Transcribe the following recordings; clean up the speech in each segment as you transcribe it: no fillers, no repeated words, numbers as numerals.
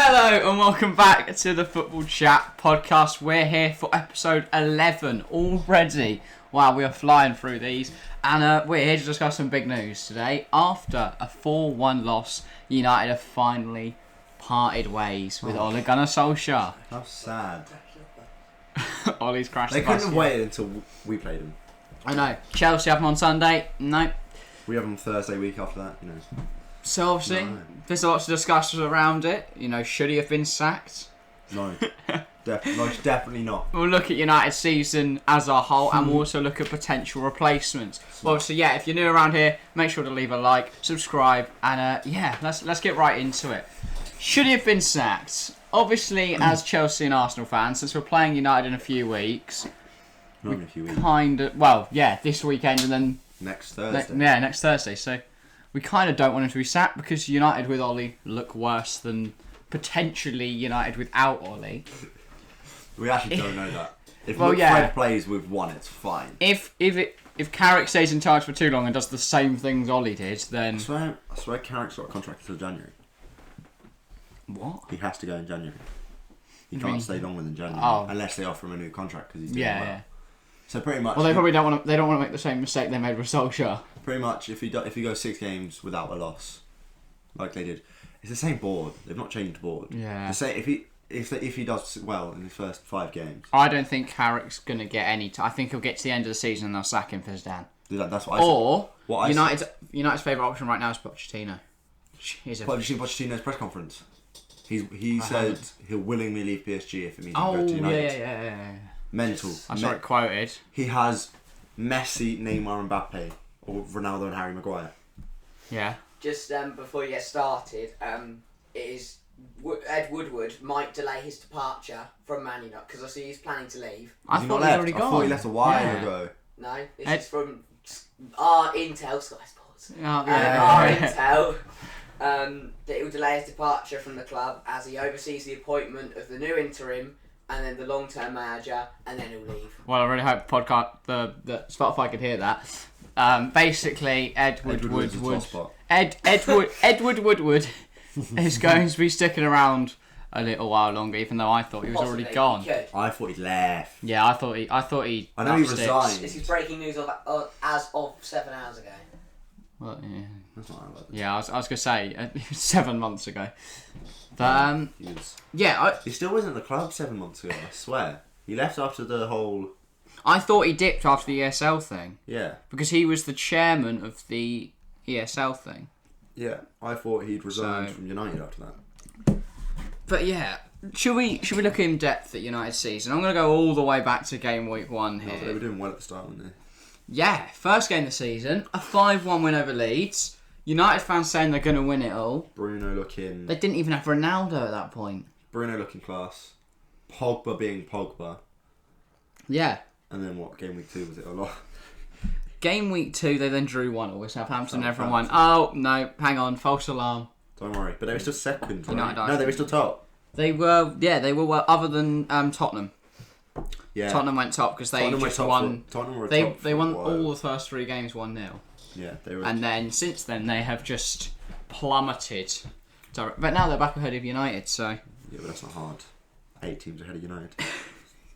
Hello and welcome back to the Football Chat podcast. We're here for episode 11 already. Wow, we are flying through these. And we're here to discuss some big news today. After a 4-1 loss, United have finally parted ways with Ole Gunnar Solskjaer. How sad. Ole's crashed They the bus. couldn't have waited until we played them. I know. Chelsea have them on Sunday. No. We have them Thursday week after that, you know. So obviously, there's a lot to discuss around it. You know, should he have been sacked? No. Definitely not. We'll look at United's season as a whole and we'll also look at potential replacements. Well, obviously, yeah, if you're new around here, make sure to leave a like, subscribe, and let's get right into it. Should he have been sacked? Obviously, as Chelsea and Arsenal fans, since we're playing United in a few weeks, Not in a few weeks. This weekend and then Next Thursday. next Thursday. So we kind of don't want him to be sacked because United with Ole look worse than potentially United without Ole. We actually don't know that. If Fred plays with one, it's fine. If Carrick stays in charge for too long and does the same things Ole did, then I swear Carrick's got a contract until January. What? He has to go in January. He can't stay longer than January unless they offer him a new contract because he's doing well. Yeah. So pretty much. Well, they probably don't want to. They don't want to make the same mistake they made with Solskjaer. Pretty much, if he goes 6 games without a loss, like they did, it's the same board. They've not changed board. Yeah. If he does well in his first 5 games, I don't think Carrick's gonna get any. I think he'll get to the end of the season and they'll sack him for Zidane. That's what I said. Or United's favourite option right now is Pochettino. Did you see Pochettino's press conference? He said he'll willingly leave PSG if it means he'll go to United. Yeah. Mental. I saw it quoted. He has Messi, Neymar, Mbappe, or Ronaldo and Harry Maguire. Yeah. Just before you get started, it is Ed Woodward might delay his departure from Man United because I see he's planning to leave. I thought he'd already gone. I thought he left a while ago. No, this is from our Intel, Sky Sports. Our Intel. That he will delay his departure from the club as he oversees the appointment of the new interim and then the long-term manager, and then he'll leave. Well, I really hope the Spotify could hear that. Basically, Edward Woodward is going to be sticking around a little while longer, even though I thought he was already gone. I thought he left. Yeah, I thought he. I know he resigned. This is breaking news as of 7 hours ago. Well, yeah. That's not how I Yeah, I was gonna say 7 months ago. But he still wasn't at the club 7 months ago. I swear, he left after the whole. I thought he dipped after the ESL thing. Yeah, because he was the chairman of the ESL thing. Yeah, I thought he'd resigned from United after that. But yeah, should we look in depth at United's season? I'm gonna go all the way back to game week 1 here. They were doing well at the start, weren't they? Yeah, first game of the season, a 5-1 win over Leeds. United fans saying they're going to win it all. Bruno looking. They didn't even have Ronaldo at that point. Bruno looking class. Pogba being Pogba. Yeah. And then what? Game week 2 was it a lot? Game week 2, they then drew 1 with Southampton. Everyone went, oh no, hang on, false alarm. Don't worry, but they were still second, right? United No, they were still top. They were well, other than Tottenham. Yeah. Tottenham went top because they just won. They won all the first 3 games 1-0. Yeah, they were. And then since then they have just plummeted. But now they're back ahead of United, so. Yeah, but that's not hard. 8 teams ahead of United.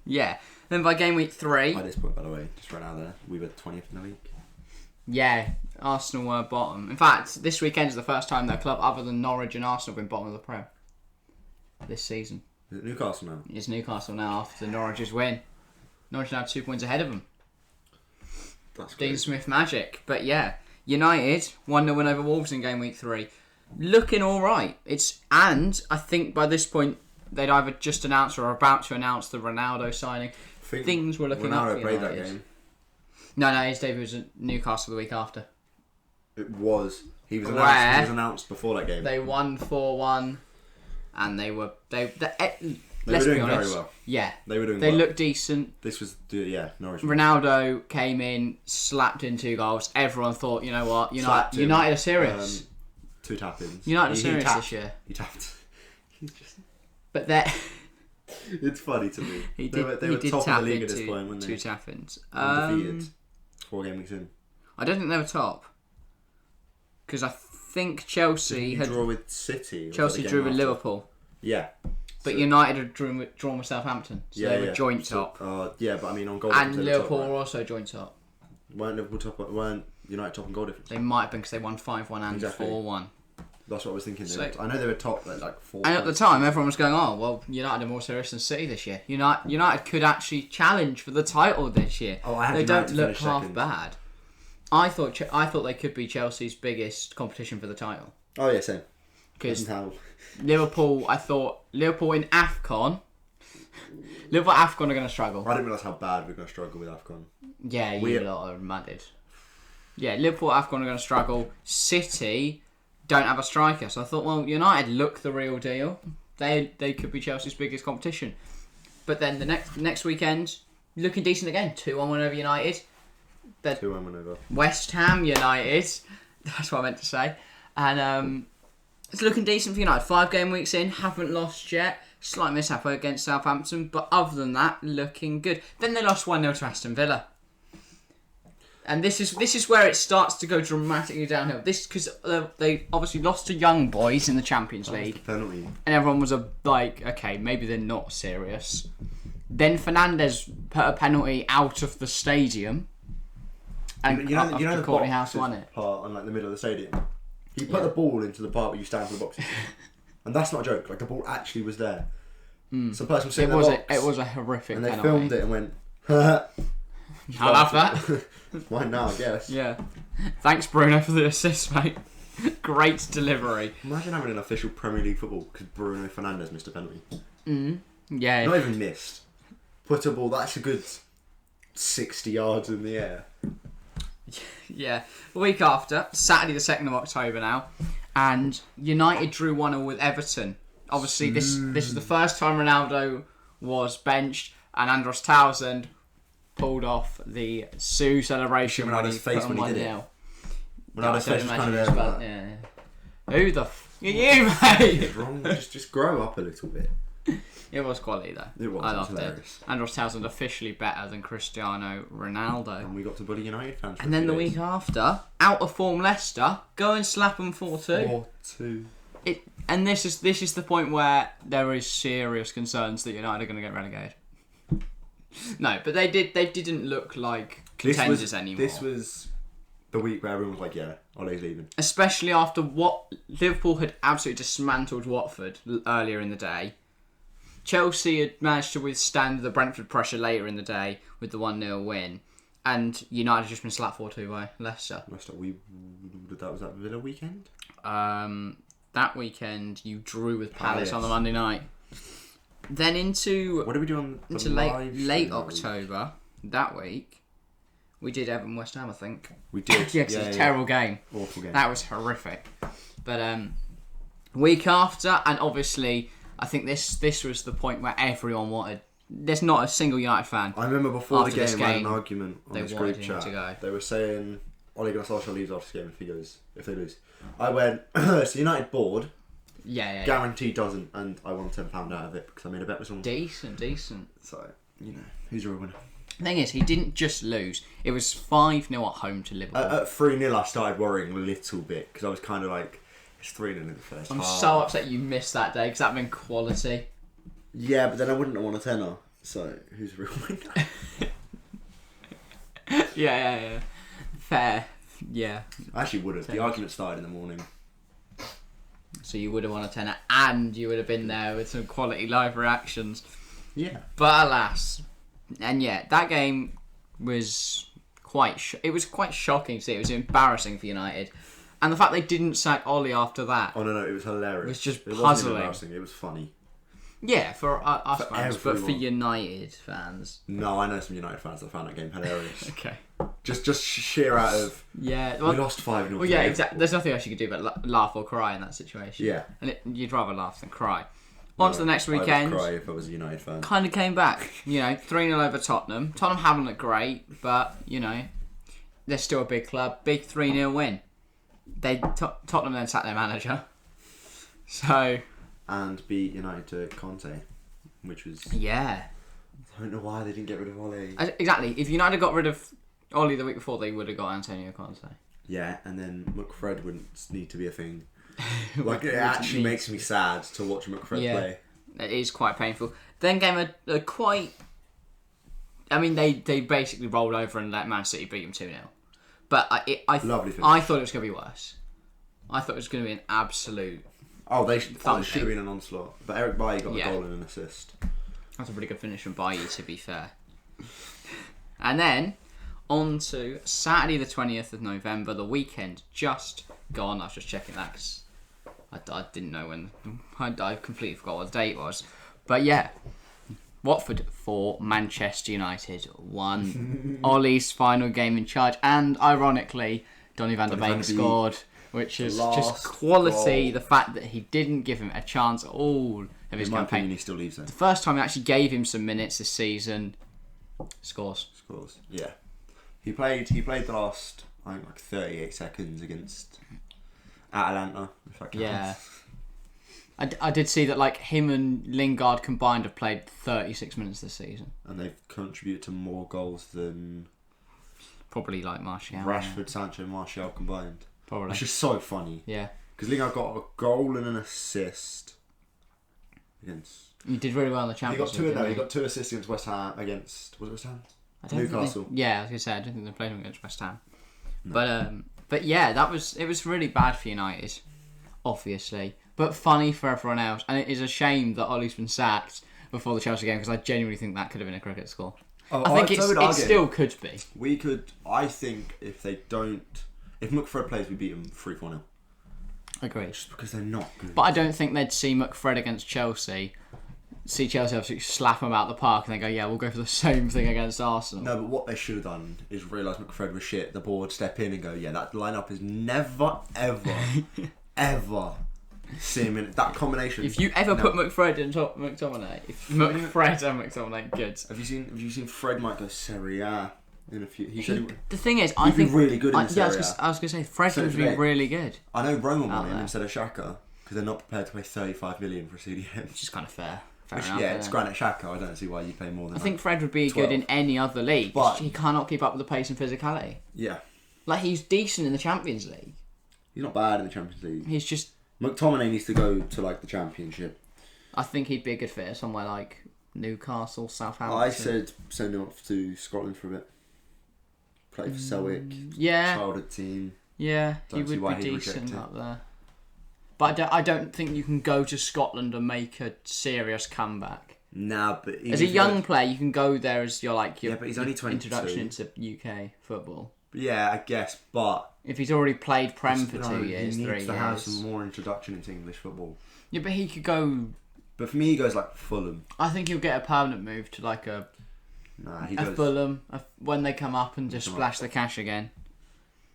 Yeah. Then by game week 3. By this point, by the way, just right out there, we were 20th in the league. Yeah, Arsenal were bottom. In fact, this weekend is the first time their club, other than Norwich and Arsenal, have been bottom of the Prem this season. Is it Newcastle now? It's Newcastle now after Norwich's win. Norwich now 2 points ahead of them. That's great. Dean Smith magic. But yeah, United 1-0 win over Wolves in game week 3. Looking alright. And I think by this point they'd either just announced or are about to announce the Ronaldo signing. Things were looking up for United. Ronaldo played that game. No, his debut was at Newcastle the week after. It was. He was announced before that game. They won 4-1 and they were doing very well. Yeah. They were doing They well. looked decent. This was, Norwich. Ronaldo came in, slapped in 2 goals. Everyone thought, you know what, United are serious. 2 tap-ins. United are serious this year. He tapped. But they're... It's funny to me. They were did top tap of the league at into this point, weren't they? 2 tap-ins. Undefeated. 4 game weeks in. I don't think they were top. Because I think Chelsea Did you draw with City. Chelsea drew with Liverpool. Yeah. But United had drawn with Southampton, so they were joint top. Yeah, but I mean on goal and difference. And Liverpool were also joint top. Weren't Liverpool top? Weren't United top in goal difference? They might have been because they won 5-1 and 4-1. That's what I was thinking. So, I know they were top at like 4. And at the time, everyone was going, "Oh, well, United are more serious than City this year. United could actually challenge for the title this year. Oh, I had they United don't look finish half second. bad." I thought they could be Chelsea's biggest competition for the title. Oh yeah, same. Because how... Liverpool in AFCON. Liverpool AFCON are going to struggle. I didn't realise how bad we're going to struggle with AFCON. Yeah, you lot are mudded. Yeah, Liverpool AFCON are going to struggle. City don't have a striker, so I thought, well, United look the real deal. They could be Chelsea's biggest competition. But then the next weekend, looking decent again. 2-1 win over United. 2-1 win over West Ham United. That's what I meant to say. And it's looking decent for United. 5 game weeks in, haven't lost yet. Slight mishap against Southampton, but other than that, looking good. Then they lost 1-0 to Aston Villa. And this is where it starts to go dramatically downhill. This because they obviously lost to Young Boys in the Champions League, penalty, and everyone was like, okay, maybe they're not serious. Then Fernandes put a penalty out of the stadium, and you know the Courtney House won it. Part on like the middle of the stadium. He put the ball into the part where you stand for the boxes, and that's not a joke. Like the ball actually was there. Some person was sitting in the box. It was a horrific. And they penalty. filmed it and went. I love that. Why now? I guess. Yeah. Thanks, Bruno, for the assist, mate. Great delivery. Imagine having an official Premier League football because Bruno Fernandes missed a penalty. Yeah. Not even missed. Put a ball. That's a good 60 yards in the air. Yeah. The week after, Saturday the 2nd of October now, and United drew 1-1 with Everton. Obviously, this is the first time Ronaldo was benched, and Andros Townsend pulled off the Sue celebration when he face put when he did 1-0. Ronaldo's face was kind of there. Yeah. Who the are you, mate? What's wrong? Just grow up a little bit. It was quality though. It was. I loved hilarious. it. Andros Townsend officially better than Cristiano Ronaldo. And we got to bully United fans. And then the week after, out of form Leicester, go and slap them 4-2. 4-2. And this is the point where there is serious concerns that United are going to get relegated. No, but they didn't look like contenders anymore. This was the week where everyone was like, yeah, Ole's leaving. Especially after what Liverpool had absolutely dismantled Watford earlier in the day. Chelsea had managed to withstand the Brentford pressure later in the day with the 1-0 win. And United had just been slapped 4-2 by Leicester. Was that Villa weekend? That weekend you drew with Palace on the Monday night. Then what did we do on into late October that week? We did Everton West Ham, I think. We did. Yeah, 'cause it was a terrible game. Awful game. That was horrific. But week after, and obviously, I think this was the point where everyone wanted. There's not a single United fan. I remember before the After this game, I had an game, argument on they this wanted group him chat. to go. They were saying Ole Gunnar Solskjaer leaves after this game if they lose. I went, so United board. Yeah. Guaranteed doesn't, and I won £10 out of it because I made a bet with someone. Decent. So, who's your winner? The thing is, he didn't just lose. It was 5-0 at home to Liverpool. At 3-0, I started worrying a little bit because I was kind of like, it's 3-0 in the first half. I'm so upset you missed that day because that'd been quality. Yeah, but then I wouldn't have won a tenner. So, who's the real winner? Yeah. Fair. Yeah. I actually would have. The argument started in the morning. So you would have won a tenner and you would have been there with some quality live reactions. Yeah. But alas. And yeah, that game was it was quite shocking to see. It was embarrassing for United. And the fact they didn't sack Ole after that. Oh, no, it was hilarious. It was just It puzzling. wasn't embarrassing, it was funny. Yeah, for us For fans, but for everyone. United fans. No, I know some United fans that found that game hilarious. Okay. Just sheer out of... Yeah. we lost 5-0. Well, yeah, exactly. There's nothing else you could do but laugh or cry in that situation. Yeah. And you'd rather laugh than cry. On to the next I weekend. would cry if I was a United fan. Kind of came back. 3-0 over Tottenham. Tottenham haven't looked great, but, they're still a big club. Big 3-0 win. Tottenham then sacked their manager. So... And beat United to Conte, which was... Yeah. I don't know why they didn't get rid of Ole. Exactly. If United got rid of Ole the week before, they would have got Antonio Conte. Yeah, and then McFred wouldn't need to be a thing. Like, it actually makes me sad to watch McFred play. It is quite painful. Then came a quite... I mean, they basically rolled over and let Man City beat them 2-0. But I thought it was going to be worse. I thought it was going to be an absolute... Oh, they should have been an onslaught. But Eric Bailly got a goal and an assist. That's a really good finish from Bailly, to be fair. And then, on to Saturday the 20th of November, the weekend just gone. I was just checking that because I didn't know when... I completely forgot what the date was. But yeah, Watford 4, Manchester United 1. Ole's final game in charge. And, ironically, Donny van der Beek scored, which is just quality. Goal. The fact that he didn't give him a chance at all of his campaign. He still leaves it. The first time he actually gave him some minutes this season. Scores. Yeah. He played the last, I think, like 38 seconds against Atalanta. If that counts. Yeah. I did see that like him and Lingard combined have played 36 minutes this season. And they've contributed to more goals than probably like Martial. Rashford, Sancho, and Martial combined. Probably. It's just so funny. Yeah. Because Lingard got a goal and an assist against... He did really well in the Champions League. He got 2 assists against West Ham was it West Ham? Newcastle. I was going to say, I don't think they played him against West Ham. No. But yeah, it was really bad for United, obviously. But funny for everyone else. And it is a shame that Ole's been sacked before the Chelsea game because I genuinely think that could have been a cricket score. I think it still could be. I think if McFred plays, we beat them 3-4-0. Agreed. Just because they're not good. But I don't think they'd see McFred against Chelsea, see Chelsea absolutely slap them out the park and then go, yeah, we'll go for the same thing against Arsenal. No, but what they should have done is realise McFred was shit, the board step in and go, yeah, that lineup is never, ever, ever seen in that combination. If you ever put McFred and McTominay, McFred and McTominay, good. Have you seen Fred might go Serie A in a few? The thing is, I think really good in Serie A. I was going to say Fred would be really good. I know Roma want him instead of Xhaka because they're not prepared to pay 35 million for a CDM, which is kind of fair. It's Granit Xhaka. I don't see why you pay more than. I think Fred would be 12. Good in any other league, but he cannot keep up with the pace and physicality. Yeah, like he's decent in the Champions League. He's not bad in the Champions League. He's just McTominay needs to go to like the Championship. I think he'd be a good fit somewhere like Newcastle, Southampton. I said send him off to Scotland for a bit. Play for Celtic. Yeah. Childhood team. Yeah, he would be decent up there. But I don't think you can go to Scotland and make a serious comeback. Nah, but as a young player, you can go there as your but he's only 22. Introduction into UK football. Yeah, I guess, but if he's already played Prem for 2 years, 3 years, he needs to have some more introduction into English football. Yeah, but he could go. But for me, he goes like Fulham. I think he'll get a permanent move to like a Fulham when they come up and just splash the cash again.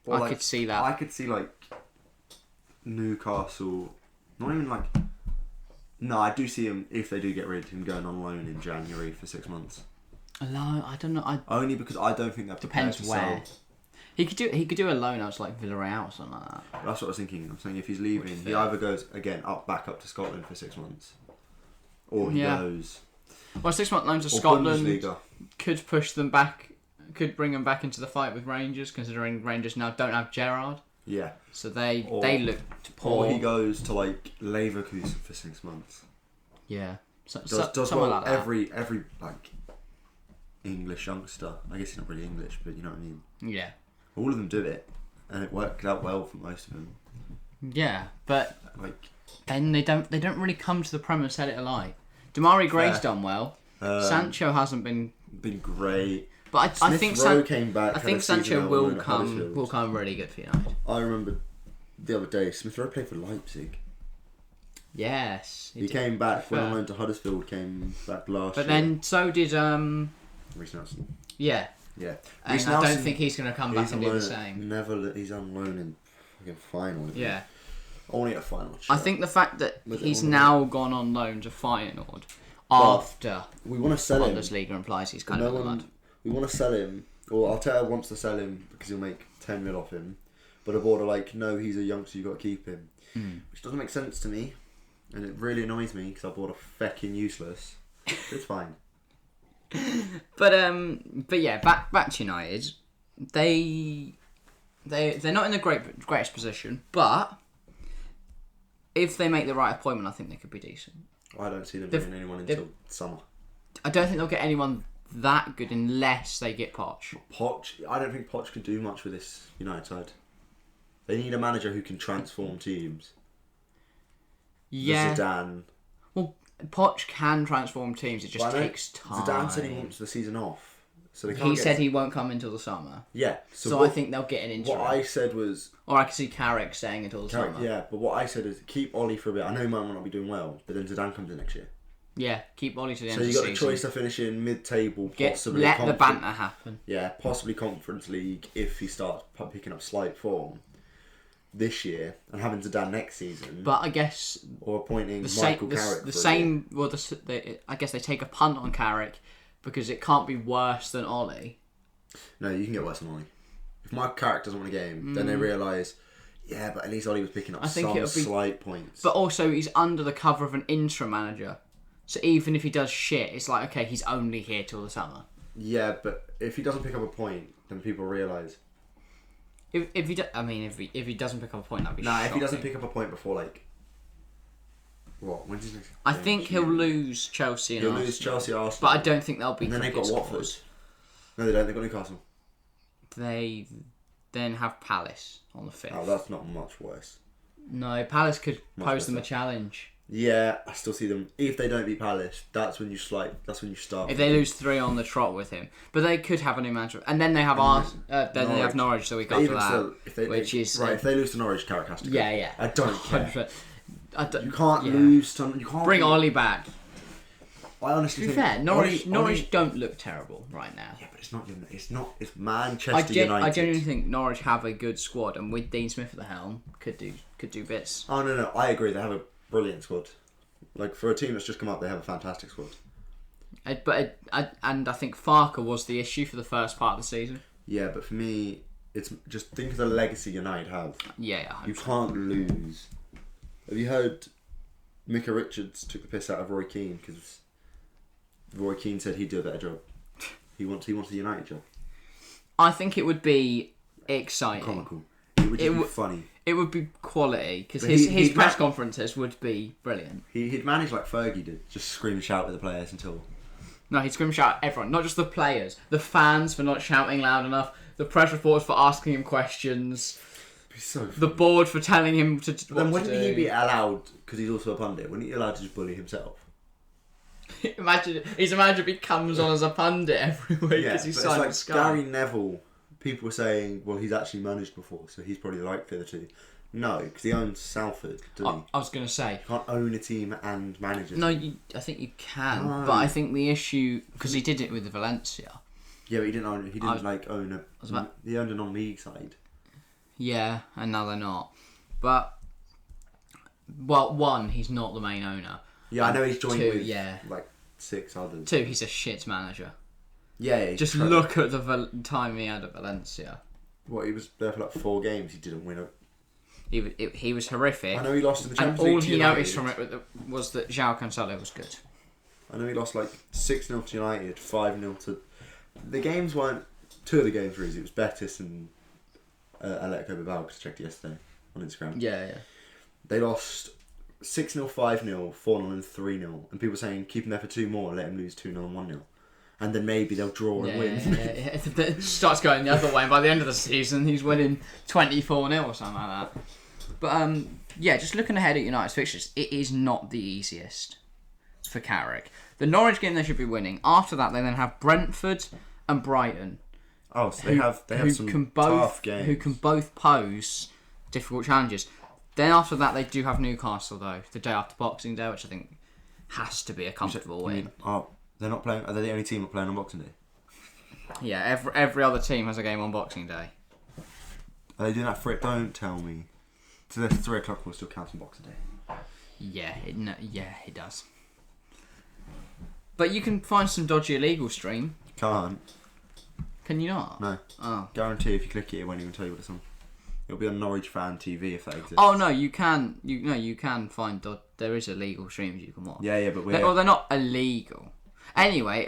Or I could see that. I could see like Newcastle, not even like. No, I do see him if they do get rid of him going on loan in January for 6 months. Alone, I don't know. Only because I don't think that depends where. Sell. He could do a loan out to like Villarreal or something like that. That's what I was thinking. I'm saying if he's leaving, he either goes again back up to Scotland for 6 months, or he goes. Well, 6 month loan to Scotland could push them back. Could bring them back into the fight with Rangers, considering Rangers now don't have Gerrard. Yeah. So they look poor. Or he goes to like Leverkusen for 6 months. Yeah. Does well like every like English youngster. I guess he's not really English, but you know what I mean. Yeah. All of them do it, and it worked out well for most of them. Yeah, but like then they don't really come to the Prem and set it alight. Damari Gray's done well. Sancho hasn't been great. But I think came back. I think Sancho will come really good for United. I remember the other day Smith Rowe played for Leipzig. Yes, he came back when I went to Huddersfield. Came back last year. But then so did Reece Nelson. Yeah. Yeah. And I don't think he's going to come back and do the same. He's on loan in fucking final. Yeah. Only a final. I think the fact that he's now gone on loan to Feyenoord after we want to sell him. Bundesliga implies he's kind of in the mud. We want to sell him, or Arteta wants to sell him because he'll make 10 mil off him. But the board are like, no, he's a youngster, you've got to keep him. Which doesn't make sense to me. And it really annoys me because I bought a fecking useless. It's fine. But yeah, back to United. They're not in the greatest position, but if they make the right appointment, I think they could be decent. I don't see them bringing anyone until summer. I don't think they'll get anyone that good unless they get Poch. I don't think Poch can do much with this United side. They need a manager who can transform teams. Yeah. Zidane. Well, Poch can transform teams. It just takes time. Zidane said he wants the season off. So he said he won't come until the summer. Yeah. So I think they'll get an interim. What I said was... Or I can see Carrick staying until the summer. Yeah, but what I said is keep Ole for a bit. I know he might not be doing well, but then Zidane comes in next year. Yeah, keep Ole to the end of the season. season. So you got the choice of finishing mid-table, possibly... Let the banter happen. Yeah, possibly Conference League if he starts picking up slight form this year and having Zidane next season. But I guess... Or appointing Michael Carrick I guess they take a punt on Carrick because it can't be worse than Ole. No, you can get worse than Ole. If Michael Carrick doesn't win a game, then they realise, yeah, but at least Ole was picking up slight points. But also, he's under the cover of an interim manager. So even if he does shit, it's like, okay, he's only here till the summer. Yeah, but if he doesn't pick up a point, then people realise. If he doesn't pick up a point, that'd be shocking. If he doesn't pick up a point before, like... What? When's his next game? I think he'll lose Chelsea and Arsenal. He'll lose Chelsea, Arsenal. But I don't think they'll be... And then they've got Watford. No, they don't. They've got Newcastle. They then have Palace on the 5th. Oh, that's not much worse. No, Palace could pose them a challenge. Yeah, I still see them. If they don't beat Palace, that's when you start. If they lose 3 on the trot with him, but they could have a new manager, and then they have then they have Norwich. So we got to that, if they lose to Norwich, Carrick has to go. Yeah. I don't care. You can't lose to. You can't bring Ole back. I honestly to be fair, Norwich don't look terrible right now. Yeah, but it's Manchester United. I genuinely think Norwich have a good squad, and with Dean Smith at the helm, could do bits. Oh no, I agree. They have a brilliant squad. Like for a team that's just come up, they have a fantastic squad. I think Farker was the issue for the first part of the season. Yeah, but for me, it's just think of the legacy United have. Yeah. You can't lose. Have you heard Micah Richards took the piss out of Roy Keane because Roy Keane said he'd do a better job. He wants a United job. I think it would be exciting. Comical. It would be funny. It would be quality because his press conferences would be brilliant. He'd manage like Fergie did, just scream and shout with the players until... No, he'd scream and shout at everyone, not just the players. The fans for not shouting loud enough, the press reporters for asking him questions, the board for telling him to But then wouldn't he be allowed, because he's also a pundit, wouldn't he be allowed to just bully himself? Imagine if he comes on as a pundit every week because he's signed with Sky. Gary Neville, people were saying, well, he's actually managed before, so he's probably likely the two. No, because he owns Salford, doesn't he? I was going to say. You can't own a team and manage it. No, I think you can, but I think the issue, because he did it with Valencia. Yeah, but he didn't own he owned a non-league side. Yeah, and now they're not. But, well, 1, he's not the main owner. Yeah, I know he's joined 2, with like 6 others. 2, he's a shit manager. Yeah, just look at the time he had at Valencia. What, he was there for like 4 games, he didn't win it. He was horrific. I know he lost in the Champions League. And all he noticed from it was that João Cancelo was good. I know he lost like 6-0 to United, 5-0 to... The games weren't... 2 of the games were easy. It was Betis and Atletico Bilbao, because I checked yesterday on Instagram. Yeah. They lost 6-0, 5-0, 4-0 and 3-0. And people saying, keep him there for 2 more, let him lose 2-0 and 1-0. And then maybe they'll draw and win. Yeah. It starts going the other way, and by the end of the season, he's winning 24-0 or something like that. But, just looking ahead at United's fixtures, it is not the easiest for Carrick. The Norwich game they should be winning. After that, they then have Brentford and Brighton. Oh, so they have some tough games. Who can both pose difficult challenges. Then after that, they do have Newcastle, though, the day after Boxing Day, which I think has to be a comfortable win. They're not playing. Are they the only team not playing on Boxing Day? Yeah, every other team has a game on Boxing Day. Are they doing that for it? Don't tell me. So there's 3 o'clock will still count on Boxing Day. Yeah, it does. But you can find some dodgy illegal stream. Can't. Can you not? No. Oh. Guarantee if you click it, it won't even tell you what it's on. It'll be on Norwich Fan TV if that exists. Oh no, you can. You can find. There is illegal streams you can watch. Yeah, but they're not illegal. Anyway,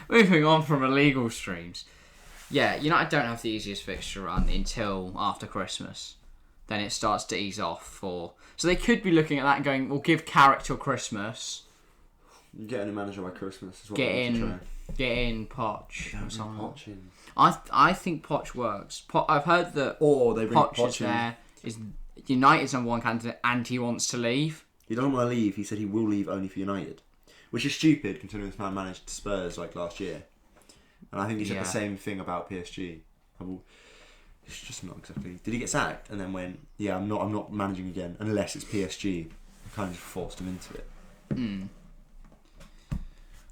moving on from illegal streams. Yeah, United don't have the easiest fixture run until after Christmas. then it starts to ease off. So they could be looking at that and going, we'll give Carrick till Christmas. Get a new manager by Christmas. Is what Get I want to try. in Poch. Poch in. I think Poch works. I've heard that Or they bring Poch is there. Is United's number one candidate, and he wants to leave. He doesn't want to leave. He said he will leave only for United, which is stupid considering this man managed Spurs like last year. And I think he said the same thing about PSG. It's just not exactly. Did he get sacked and then went, "Yeah, I'm not managing again unless it's PSG." I kind of just forced him into it. Mm.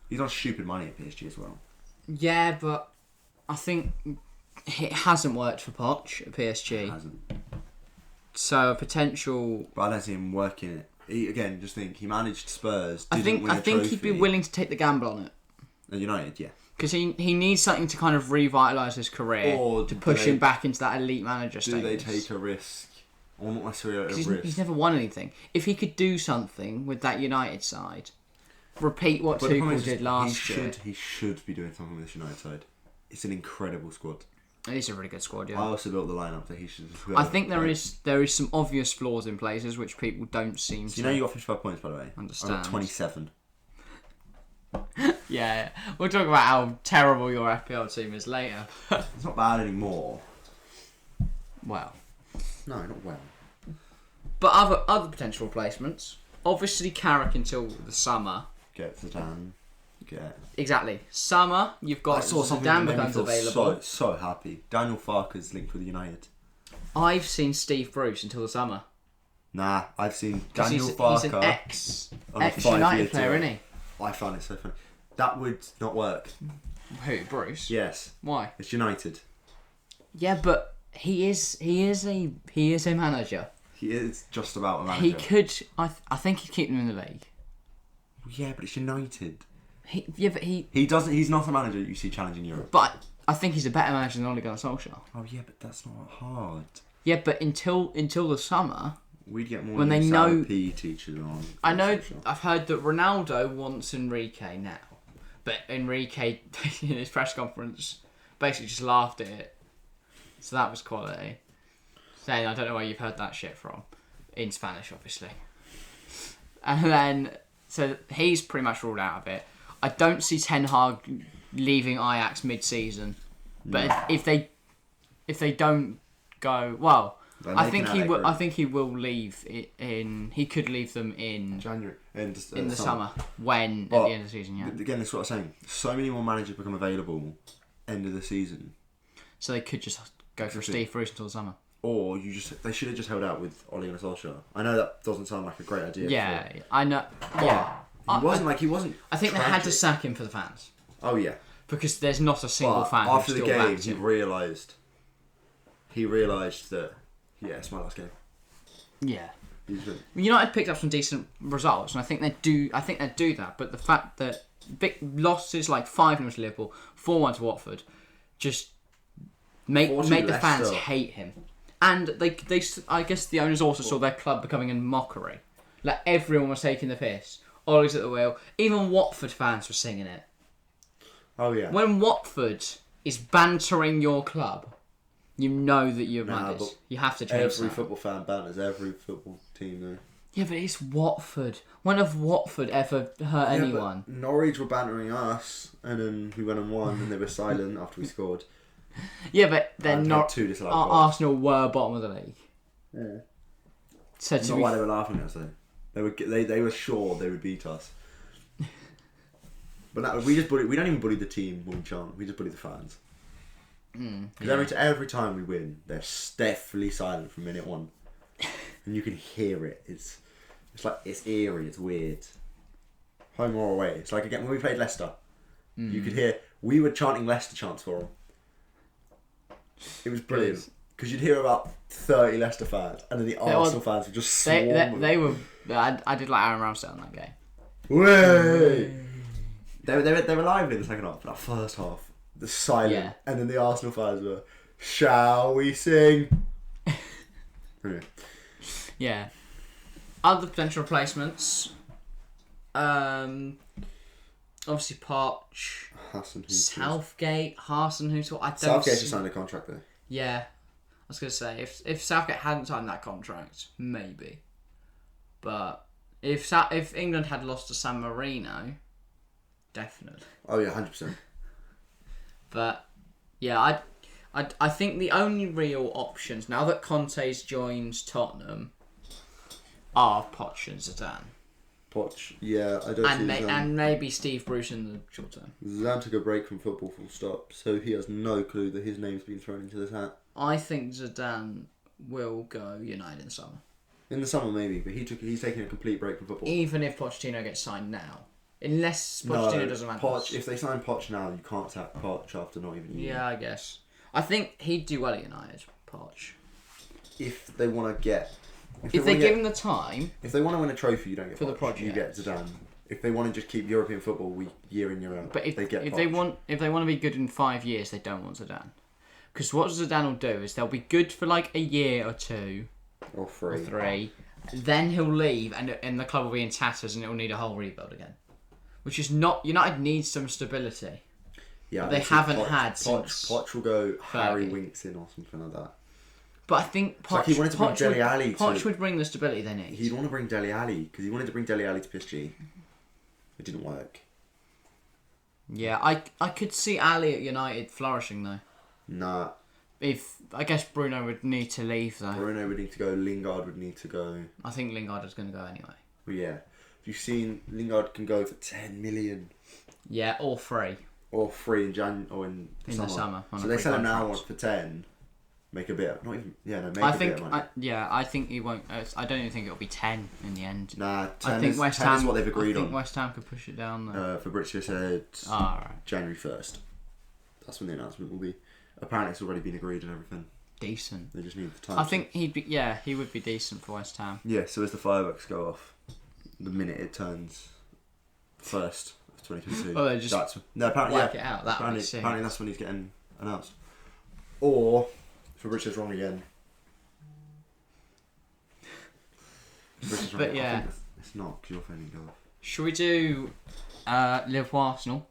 He's on stupid money at PSG as well. Yeah, but I think it hasn't worked for Poch at PSG. It hasn't. So a potential. But I don't see him working it. Again, just think he managed Spurs. I think trophy. he'd be willing to take the gamble on it. At United, yeah. Because he needs something to kind of revitalise his career Or to push him back into that elite manager do status. they take a risk? Or not necessarily a risk. He's never won anything. If he could do something with that United side, repeat what Tuchel did last year. He should be doing something with this United side. It's an incredible squad. It is a really good squad, yeah. I also built the lineup that he should. I think there is some obvious flaws in places which people don't seem to. You know, you got 55 points, by the way. Understand. I got 27. Yeah, we'll talk about how terrible your FPL team is later. It's not bad anymore. Well, No, not well. but other potential replacements. Obviously, Carrick until the summer. Get Zidane. Get. Exactly, summer. You've got I saw something Zidane that made me becomes feel available. so happy. Daniel Farker's linked with United. I've seen Steve Bruce until the summer. Nah, I've seen 'Cause Daniel he's Farker. an ex on a United 5-year player, deal. isn't he? I found it so funny. That would not work. Who, Bruce? Yes, Why? it's United. Yeah, but he is a manager. He is just about a manager. He could. I think he'd keep them in the league. Yeah, but it's United. But He doesn't. He's not a manager you see challenging Europe. But I think he's a better manager than Ole Gunnar Solskjaer. Oh yeah, but that's not hard. Yeah, but until the summer, We'd get more when they use know- out of PE teachers on. I know. Solskjaer. I've heard that Ronaldo wants Enrique now, but Enrique in his press conference basically just laughed at it. So that was quality. Saying, I don't know where you've heard that shit from, in Spanish, obviously. And then, so he's pretty much ruled out of it. I don't see Ten Hag leaving Ajax mid-season, but if they don't go well, Then I they think can he will. Allegri. I think he will leave it in. He could leave them in January in the summer when But at the end of the season. Yeah, Again, that's what I'm saying. So many more managers become available end of the season, so they could just go for Steve Bruce until the summer. or they should have just held out with Ole Gunnar Solskjaer. I know that doesn't sound like a great idea. Yeah, I know. Yeah, He wasn't. I think they had to tragic. sack him for the fans Oh yeah. because there's not a single But fan after who the still game, backed he him. realised that it's my last game. Yeah. He's been, United picked up some decent results, and I think they do that. But the fact that big losses like 5-0 to Liverpool, 4-1 to Watford, just made the fans Leicester. hate him. And they I guess the owners also saw their club becoming a mockery. Like everyone was taking the piss. Ollie's at the wheel. Even Watford fans were singing it. oh yeah. When Watford is bantering your club, you know that you're mad. but You have to change Every that. football fan banners every football team though. Yeah, but it's Watford. When have Watford ever hurt anyone? But Norwich were bantering us, and then we went and won, and they were silent after we scored. Yeah, but they're And not. had 2 disallowed goals. Arsenal were bottom of the league. Yeah. So That's to not be, why they were laughing at us though. They were sure they would beat us. But no, we don't even bully the team when we chant. We just bully the fans. Because every time we win, they're deathly silent from minute 1, and you can hear it. It's eerie. It's weird. Home or away. It's like again when we played Leicester, you could hear we were chanting Leicester chants for them. It was brilliant because you'd hear about 30 Leicester fans, and then the Arsenal fans would just swarm. they were. I did like Aaron Ramsdale in that game. Way. They were lively in the second half, but that first half, the silent, Yeah. and then the Arsenal fans were, "Shall we sing?" Anyway. Yeah. Other potential replacements. Obviously Poch, Hassan Hutel. Southgate, Hasenhuttl. I don't. Southgate see- just signed a contract there. Yeah. I was going to say, if Southgate hadn't signed that contract, maybe. But if England had lost to San Marino, definitely. Oh yeah, 100%. But yeah, I think the only real options now that Conte's joined Tottenham are Poch and Zidane. Poch, yeah, I don't see Zidane. And maybe Steve Bruce in the short term. Zidane took a break from football full stop, so he has no clue that his name's been thrown into this hat. I think Zidane will go United in the summer. In the summer maybe, but he's taking a complete break from football. Even if Pochettino gets signed now. Unless Pochettino doesn't matter. Poch, if they sign Poch now, you can't sack Poch after not even a year. Yeah, I guess. I think he'd do well at United, Poch. If they want to get... If they give him the time... If they want to win a trophy, you don't get for Poch. The project. You get Zidane. If they want to just keep European football year in, year out, but if they get Poch. If they want to be good in 5 years, they don't want Zidane. Because what Zidane will do is they'll be good for like a year or two. Or three. Then he'll leave and the club will be in tatters and it will need a whole rebuild again. Which is not... United needs some stability. Yeah, they haven't had since... Poch will go Harry Winks in or something like that. But I think Poch, like he wanted to bring Dele Alli Poch would bring the stability they need. He'd want to bring Dele Alli because he wanted to bring Dele Alli to PSG. It didn't work. Yeah, I could see Ali at United flourishing though. Nah. I guess Bruno would need to leave though. Bruno would need to go. Lingard would need to go. I think Lingard is going to go anyway. Well, yeah. You've seen Lingard can go for 10 million. Yeah, or free. Or free in in the summer. So they sell him now for 10. Make a bit. Not even. Yeah, no. Make a bit of money. I think he won't. I don't even think it'll be 10 in the end. Nah, 10 I think West Ham is what they've agreed on. I think West Ham could push it down though. Fabrizio said right. January 1st. That's when the announcement will be. Apparently, it's already been agreed and everything. Decent. They just need the time. I think he would be decent for West Ham. Yeah. So as the fireworks go off, the minute it turns 1st of 2022. Oh, they just apparently work it out. Apparently that's when he's getting announced. Or Fabrizio's wrong again. But yeah, I think it's not because you're phoning go off. Should we do Liverpool Arsenal?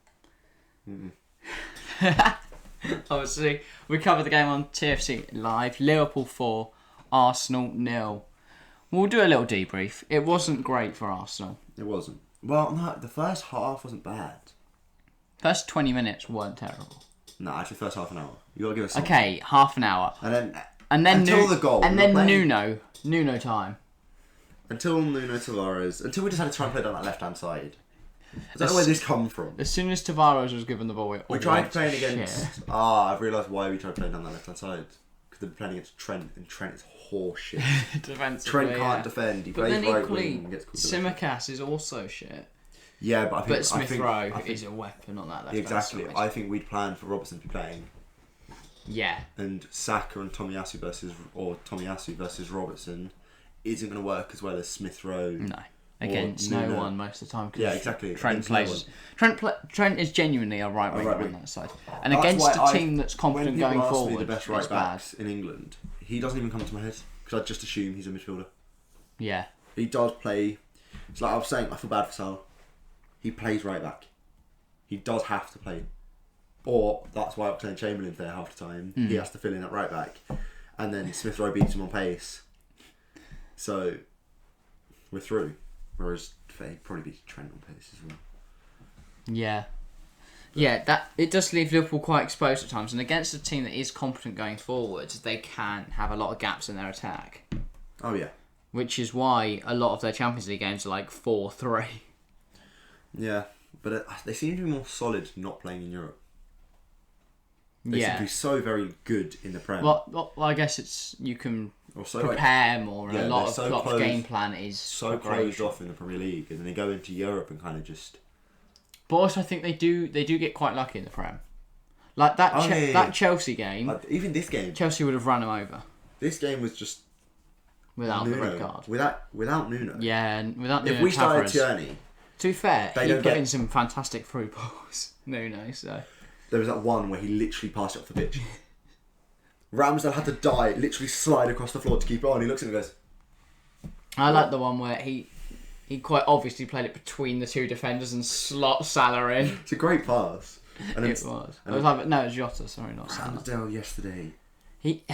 Obviously, we covered the game on TFC live. Liverpool 4, Arsenal 0. We'll do a little debrief. It wasn't great for Arsenal. It wasn't. Well, no, the first half wasn't bad. First 20 minutes weren't terrible. No, actually, first half an hour. You gotta give us something. Okay, half an hour. And then until the goal. And then Nuno time. Until Nuno Tavares. Until we decided to try and play down that left-hand side. I don't know where this come from. As soon as Tavares was given the ball, we tried playing against... I've realised why we tried playing down that left-hand side. Because they're playing against Trent, and Trent is horseshit. Trent can't defend. He plays right wing and gets called. Tsimikas is also shit. Yeah, but I think... Smith Rowe is a weapon on that left-hand exactly. side. I think we'd planned for Robertson to be playing. Yeah. And Saka and Tomiyasu versus Robertson isn't going to work as well as Smith Rowe. No. Against no one most of the time. Yeah, exactly. Trent plays. Trent is genuinely a right winger on that side, and against a team that's confident going forward, the best right backs in England, he doesn't even come to my head because I just assume he's a midfielder. Yeah, he does play. It's like I was saying, I feel bad for Salah. He plays right back. He does have to play, or that's why Oxlade-Chamberlain's there half the time. He has to fill in at right back, and then Smith Rowe beats him on pace. So we're through. Whereas he'd probably be Trent on pace as well. Yeah. Yeah, that it does leave Liverpool quite exposed at times, and against a team that is competent going forward, they can have a lot of gaps in their attack. Oh yeah. Which is why a lot of their Champions League games are like 4-3. Yeah, but they seem to be more solid not playing in Europe. They seem to be so very good in the Prem. Well, I guess it's you can prepare more, and a lot of game plan is so closed off in the Premier League, and then they go into Europe and kind of just. But also, I think they do get quite lucky in the Prem. Like that Chelsea game. Even this game, Chelsea would have run them over. This game was just without Nuno, the red card. Without Nuno. Yeah, and without Nuno. If we started Tierney. To be fair, he put in some fantastic through balls. Nuno, so. There was that one where he literally passed it off the pitch. Ramsdale had to literally slide across the floor to keep it on. He looks at it and goes... I like the one where he quite obviously played it between the two defenders and slot Salah in. It's a great pass. And it was. It was Jota, sorry, not Salah. Ramsdale yesterday, He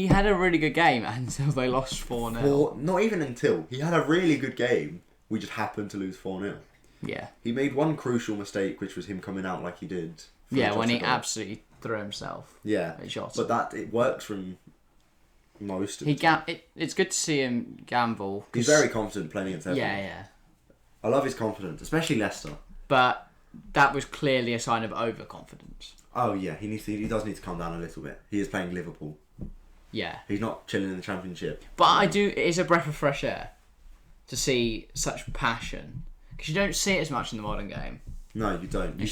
had a really good game until they lost 4-0. Not even until. He had a really good game. We just happened to lose 4-0. Yeah. He made one crucial mistake, which was him coming out like he did. Yeah, when he absolutely threw himself. Yeah. At shots. But it works from most of the time. It's good to see him gamble. He's very confident playing against everyone. Yeah. I love his confidence, especially Leicester. But that was clearly a sign of overconfidence. Oh yeah, he does need to calm down a little bit. He is playing Liverpool. Yeah. He's not chilling in the Championship. But it is a breath of fresh air to see such passion. Because you don't see it as much in the modern game. No, you don't. You If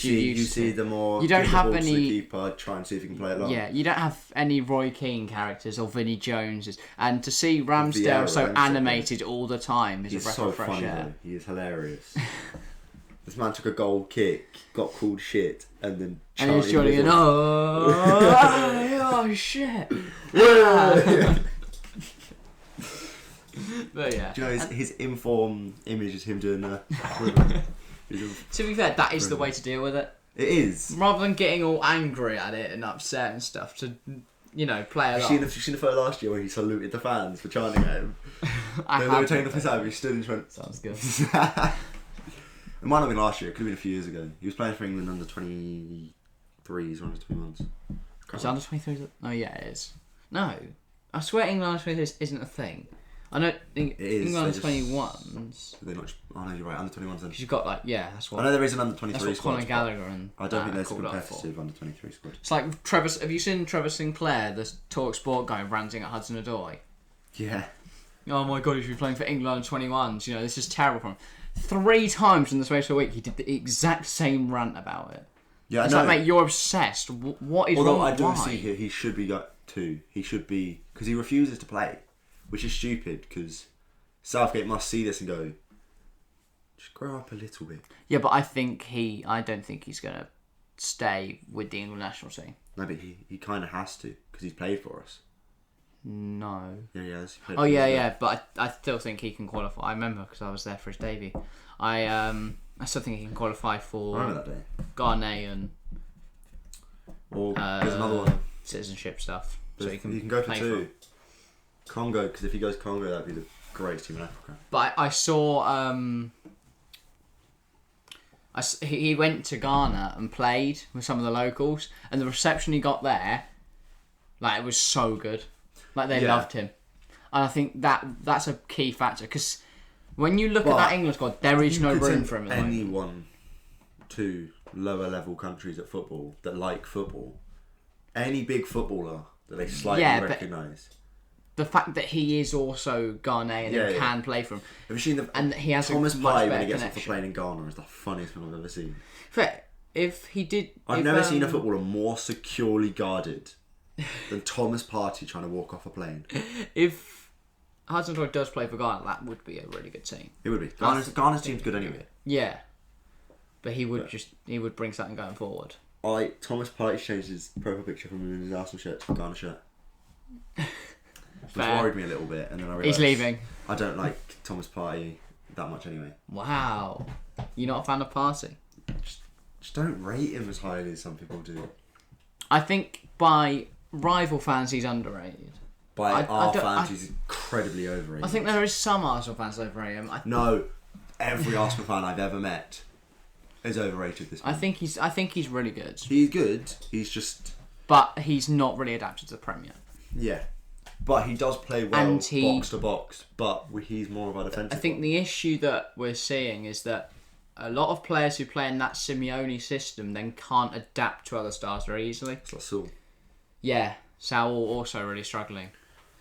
see the more. You don't have to any. The keeper, try and see if he can play it long. Yeah, you don't have any Roy Keane characters or Vinnie Joneses, and to see Ramsdale so Ramsdale. animated all the time is He's a breath so of fresh funny air. though. He is hilarious. This man took a goal kick, got called shit, and then. And he's chanted shouting, with oh shit! But yeah. Do you know his inform image is him doing that? To be fair, that is the way to deal with it. It is. Rather than getting all angry at it and upset and stuff, to play along. You seen the photo last year where he saluted the fans for chanting at him? They were taking off his hat, he stood and went. Sounds good. It might not have been last year, it could have been a few years ago. He was playing for England under 23s or under 21s. Is it under 23s? Oh yeah, it is. No. I swear England under 23s isn't a thing. I know England under 21s. They're not. Oh no, you're right. Under 21s. Because you've got that's what. I know there is an under 23 That's what squad. Conor Gallagher and. I don't think there's a called up for. competitive under 23 squad. It's like Trevor. Have you seen Trevor Sinclair, the Talk Sport guy, ranting at Hudson Odoi? Yeah. Oh my god, he should be playing for England under 21s. This is terrible for him. 3 times in the space of a week, he did the exact same rant about it. Yeah, it's like, mate, you're obsessed. What is Although wrong? I do Why? see here, he should be got 2. He should be because he refuses to play, which is stupid. Because Southgate must see this and go, just grow up a little bit. Yeah, but I don't think he's gonna stay with the England national team. No, but he kind of has to because he's played for us. No. Yeah, he has. Oh yeah, but I still think he can qualify. I remember because I was there for his debut. I still think he can qualify for. I remember that day. Ghanaian. Or there's another one. Citizenship stuff. But So he can go for play 2. Congo, because if he goes Congo, that'd be the greatest team in Africa. But I saw. He went to Ghana and played with some of the locals, and the reception he got there, it was so good. They loved him, and I think that's a key factor because when you look at that England squad, there is no room for him. Anyone to lower level countries at football that like football, any big footballer that they slightly recognise. The fact that he is also Ghanaian and can play for him. Have you seen and he has Thomas a much Partey better when he gets connection. off the plane in Ghana is the funniest thing I've ever seen. Fair. If he did, I've never seen a footballer more securely guarded than Thomas Partey trying to walk off a plane. If Hudson Odoi does play for Ghana, that would be a really good team. It would be. Ghana's team's good anyway. Yeah, but he would bring something going forward. Thomas Partey changed his profile picture from his Arsenal shirt to a Ghana shirt. Which worried me a little bit, and then I realised he's leaving. I don't like Thomas Partey that much anyway. Wow, you're not a fan of Partey? Just don't rate him as highly as some people do. I think by rival fans he's underrated. By our fans he's incredibly overrated. I think there is some Arsenal fans that overrate him. No, every Arsenal fan I've ever met is overrated this I think he's really good. He's good. He's just. But he's not really adapted to the Premier. Yeah. But he does play well box to box, but he's more of a defensive. I think the issue that we're seeing is that a lot of players who play in that Simeone system then can't adapt to other styles very easily. It's like Saul. Yeah, Saul also really struggling.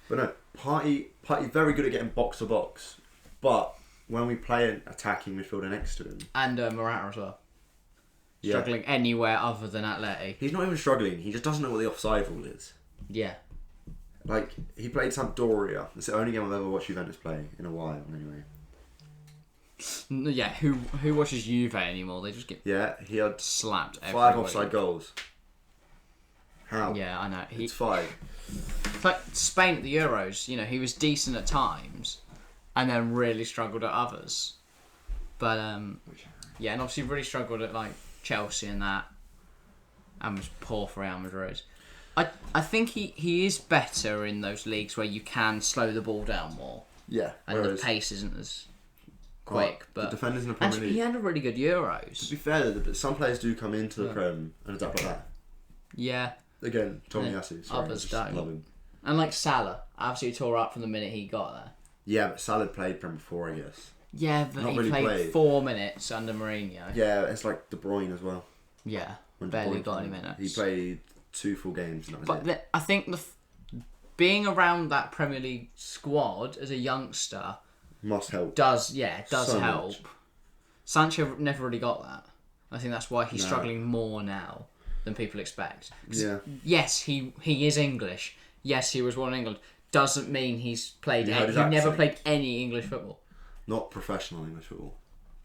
But no, Partey's very good at getting box to box, but when we play an attacking midfielder next to him... And Morata as well. Struggling anywhere other than Atleti. He's not even struggling, he just doesn't know what the offside rule is. Yeah. He played Sampdoria. It's the only game I've ever watched Juventus play in a while, anyway. Yeah, who watches Juve anymore? They just get he had slapped. 5 offside goals. How? Yeah, I know. It's 5. It's like Spain at the Euros. He was decent at times, and then really struggled at others. But and obviously really struggled at Chelsea and that, and was poor for Real Madrid. I think he is better in those leagues where you can slow the ball down more. Yeah. And the pace isn't as quick. But the defenders in the Premier League. He had a really good Euros. To be fair, some players do come into the Prem and adapt like that. Yeah. Again, Tomiyasu. Sorry, others I just don't. love him. And like Salah, absolutely tore up from the minute he got there. Yeah, but Salah played Prem before, I guess. Yeah, but Not he really played 4 minutes under Mourinho. Yeah, it's like De Bruyne as well. Yeah, When De barely Bruyne got any played, minutes. He played 2 full games and that was But it. I think being around that Premier League squad as a youngster Must help. does So help. much. Sancho never really got that. I think that's why he's No. struggling more now than people expect. 'Cause Yeah. Yes, he is English. Yes, he was born in England. Doesn't mean he's played. You heard his He never accent. played any English football. Not professional English football.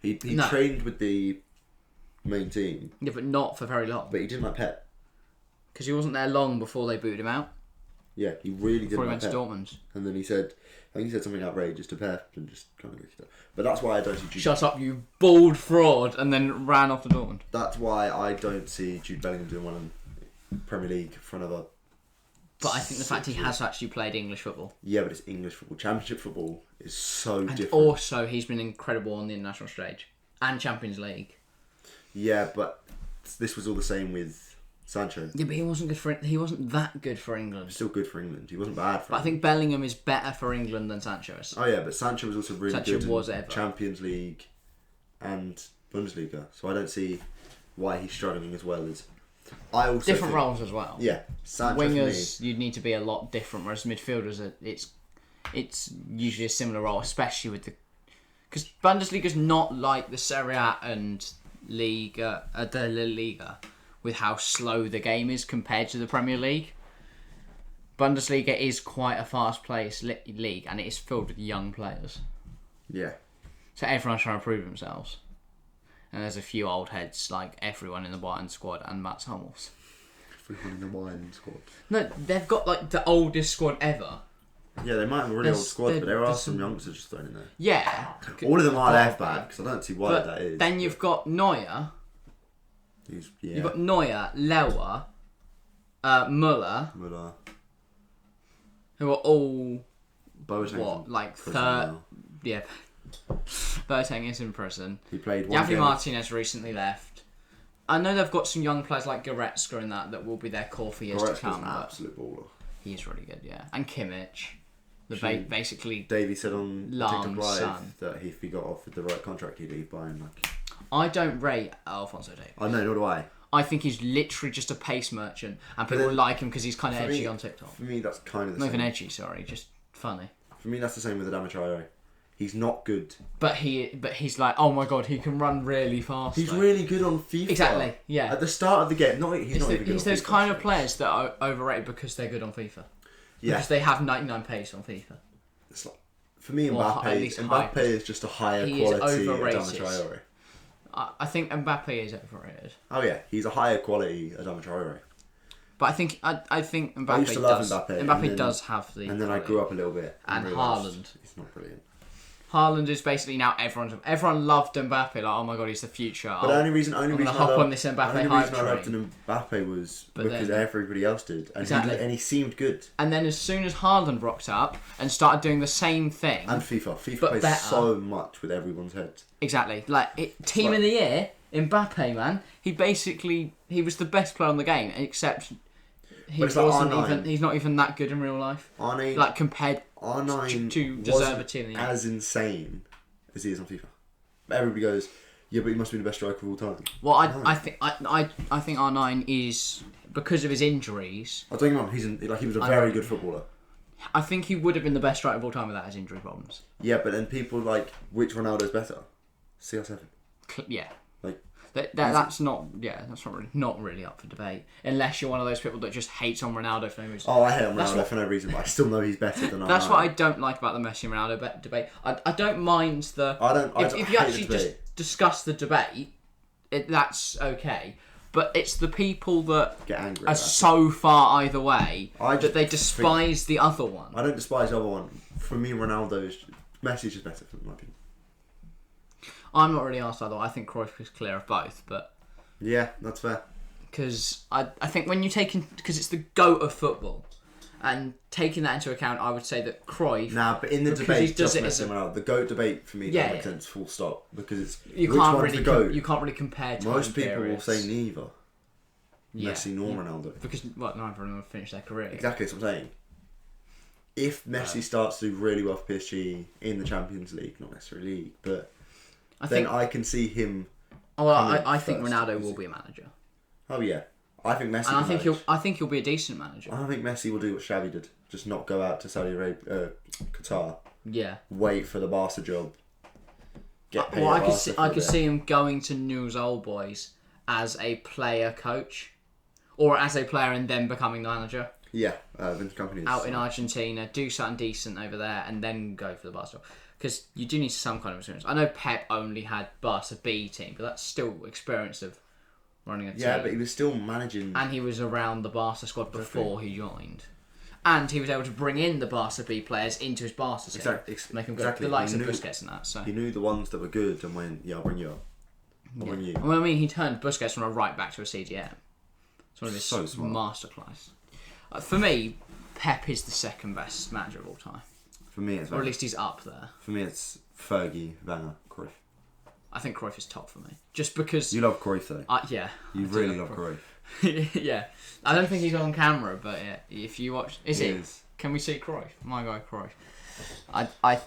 He No. trained with the main team, Yeah, but not for very long. but he didn't like Pep. Because he wasn't there long before they booted him out. Yeah, he really Before didn't he like went to Pep. Dortmund. And then I think he said something outrageous to Pep and just kind of kicked it. But that's why I don't see Jude. Shut up, you bald fraud, and then ran off to Dortmund. That's why I don't see Jude Bellingham doing well in Premier League for another. But I think the fact he 6 years. has actually played English football. Yeah, but it's English football. Championship football is so And different. also, he's been incredible on the international stage. And Champions League. Yeah, but this was all the same with Sancho. Yeah, but he wasn't that good for England. Still good for England. He wasn't bad for But I England. think Bellingham is better for England than Sancho is. Oh yeah, but Sancho was also really Sancho good was in ever. Champions League and Bundesliga. So I don't see why he's struggling as well as. I also Different think- roles as well. Yeah, Sancho for me- Wingers, you'd need to be a lot different, whereas midfielders, it's usually a similar role, especially with the... Because Bundesliga's not like the Serie A and the La Liga, with how slow the game is compared to the Premier League. Bundesliga is quite a fast-paced league, and it is filled with young players. Yeah. So everyone's trying to prove themselves. And there's a few old heads, like everyone in the Bayern squad and Mats Hummels. Everyone in the Bayern squad. No, they've got like the oldest squad ever. Yeah, they might have a really old There's- squad, but there are there's some youngsters just thrown in there. Yeah. All of them are But- left backs. I don't see why But that is. then you've got Neuer, You've Neuer, Lauer, Muller, Müller, who are all Boateng. what, like prison third? now. Yeah. Boateng is in prison. He played one Javi game. Martinez recently left. I know they've got some young players like Goretzka and that will be their core for years to Goretzka's come. an But absolute baller. he's really good, yeah. And Kimmich, Actually, basically. Davey said on Lam's TikTok Live son. that if he got offered the right contract, he'd leave Bayern. Like, I don't rate Alphonso Davies. I know, nor do I. I think he's literally just a pace merchant, and people then- like him because he's kind of for edgy me- on TikTok. For me, that's kind of the Not even same. edgy, sorry, just funny. For me, that's the same with Adama Traore. He's not good. But he's like, oh my god, he can run really fast. He's though. really good on FIFA. Exactly, yeah. At the start of the game, he's not even good He's on those FIFA, kind of actually. players that are overrated because they're good on FIFA. Yeah. Because they have 99 pace on FIFA. It's like, for me, Or Mbappe, at least high. is just a higher He is quality overrated. Adama Traore. I think Mbappe is overrated. Oh yeah, he's a higher quality Adama Traore. But I think Mbappe I used to love does. Mbappe, Mbappe and then- does have the. And then I grew up a little bit. And realised Haaland. He's not brilliant. Haaland is basically now everyone loved Mbappe. Like, oh my god, he's the future. But the only reason I'm gonna I hop loved, on this Mbappe only hype reason I loved train. Mbappe was But because then- everybody else did, and Exactly. he seemed good. And then as soon as Haaland rocked up and started doing the same thing, And FIFA But plays better. so much with everyone's head. exactly, like team of the year, Mbappe, man, he was the best player on the game, except he But it's like wasn't R9. even. He's not even that good in real life. R9, Like compared R9 to deserve wasn't a team of the year. as insane as he is on FIFA. Everybody goes, yeah, but he must be the best striker of all time. Well, No. I think R9 is because of his injuries. I don't get me wrong, he was a I very know. good footballer. I think he would have been the best striker of all time without his injury problems. Yeah, but then people like, which Ronaldo's better? CR7. Yeah. Like, That's not not really up for debate unless you're one of those people that just hates on Ronaldo for no reason. oh, I hate That's Ronaldo what- for no reason, but I still know he's better than That's R9. what I don't like about the Messi and Ronaldo debate. I don't mind the if I you hate actually the debate. just discuss the debate, that's okay. But it's the people that Get angry are about so far either way I that just they despise the other one. I don't despise the other one. For me, Messi's just better, in my opinion. I'm not really asked either. I think Cruyff is clear of both, but Yeah, that's fair. because I think when you take in, because it's the GOAT of football, and taking that into account, I would say that Cruyff. Nah, but in the because debate, he does just it messing as a- around. The GOAT debate for me Yeah, doesn't make yeah. sense. Full stop. Because it's You which can't one's really the GOAT? you can't really compare time Most people will periods. say neither. Yeah. Messi nor Ronaldo. Because neither of them have finished their career. Exactly, that's what I'm saying. If Messi starts to do really well for PSG in the Champions League, not necessarily league, but then I can see him. Oh, well, coming I think first, Ronaldo will obviously. be a manager, Oh yeah, I think Messi. and I can think manage. I think he'll be a decent manager. I think Messi will do what Xavi did, just not go out to Saudi Arabia, Qatar, Yeah. wait for the Barca job. Get paid. Well, at Barca I for could a see him going to Newell's Old Boys as a player coach, or as a player and then becoming the manager. bit. Yeah, Vince Company is Out in Argentina, do something decent over there, and then go for the Barca. Because you do need some kind of experience. I know Pep only had Barca B team, but that's still experience of running a team. Yeah, but he was still managing. And he was around the Barca squad before he joined. And he was able to bring in the Barca B players into his Barca team. Make them good. The likes of Busquets and that. So. He knew the ones that were good and went, yeah, I'll bring you up. I'll bring you. Well, I mean, he turned Busquets from a right back to a CDM. It's one of his So smart. masterclass. For me, Pep is the second best manager of all time. For me, it's Or at least he's up there. For me, it's Fergie, Wenger, Cruyff. I think Cruyff is top for me. Just because... You love Cruyff though. Yeah. You I do really love Cruyff. yeah. I don't think he's on camera, but yeah, if you watch... Is he? Is. Can we see Cruyff? My guy Cruyff. I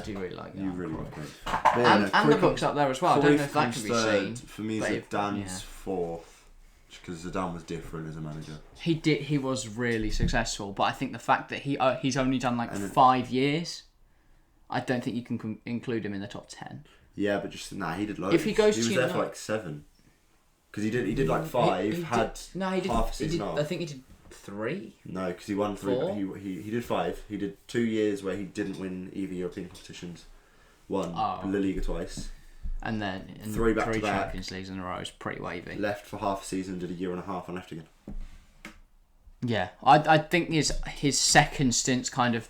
do really like that. You really Cruyff. love Cruyff. But yeah, no, And the Cruyff book's up there as well. I don't know if that comes can be third. seen. For me, but if- Zidane's fourth. Because Zidane was different as a manager. He was really successful, but I think the fact that he's only done like And then- 5 years, I don't think you can include him in the top 10. Yeah, but just he did loads. If he goes he was to there United- for like 7. Because he did like 5. He had did, half a season off. I think he did 3. No, because he won 3. 4? He did 5. He did 2 years where he didn't win either European competitions. Won Oh. La Liga twice. And then 3 back-to-back. Champions Leagues in a row is pretty wavy. Left for half a season, did a year and a half, and left again. Yeah, I think his second stint's kind of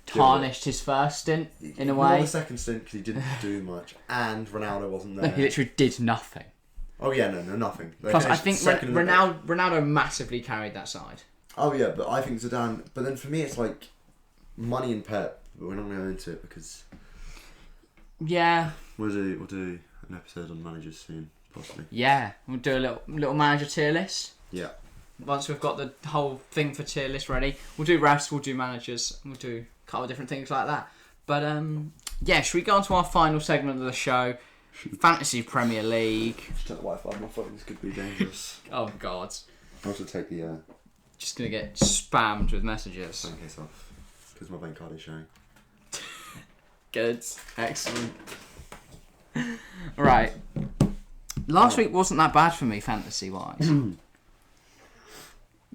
tarnished his first stint in a Not way. the second stint because he didn't do much, and Ronaldo wasn't there. He literally did nothing. Oh yeah, no, nothing. They Plus, I finished think second in the- Ronaldo massively carried that side. Oh yeah, but I think Zidane. But then for me, it's like money and Pep. But we're not going to go into it because Yeah, we'll do an episode on managers soon, possibly. yeah. We'll do a little manager tier list. Yeah. Once we've got the whole thing for tier list ready, we'll do refs, we'll do managers, we'll do a couple of different things like that. But yeah, should we go on to our final segment of the show? Fantasy Premier League. Just take the Wi-Fi on my phone. This could be dangerous. Oh God, I'll also take the just gonna get spammed with messages. phone case off because my bank card is showing. Good, excellent. Right, last week wasn't that bad for me fantasy wise.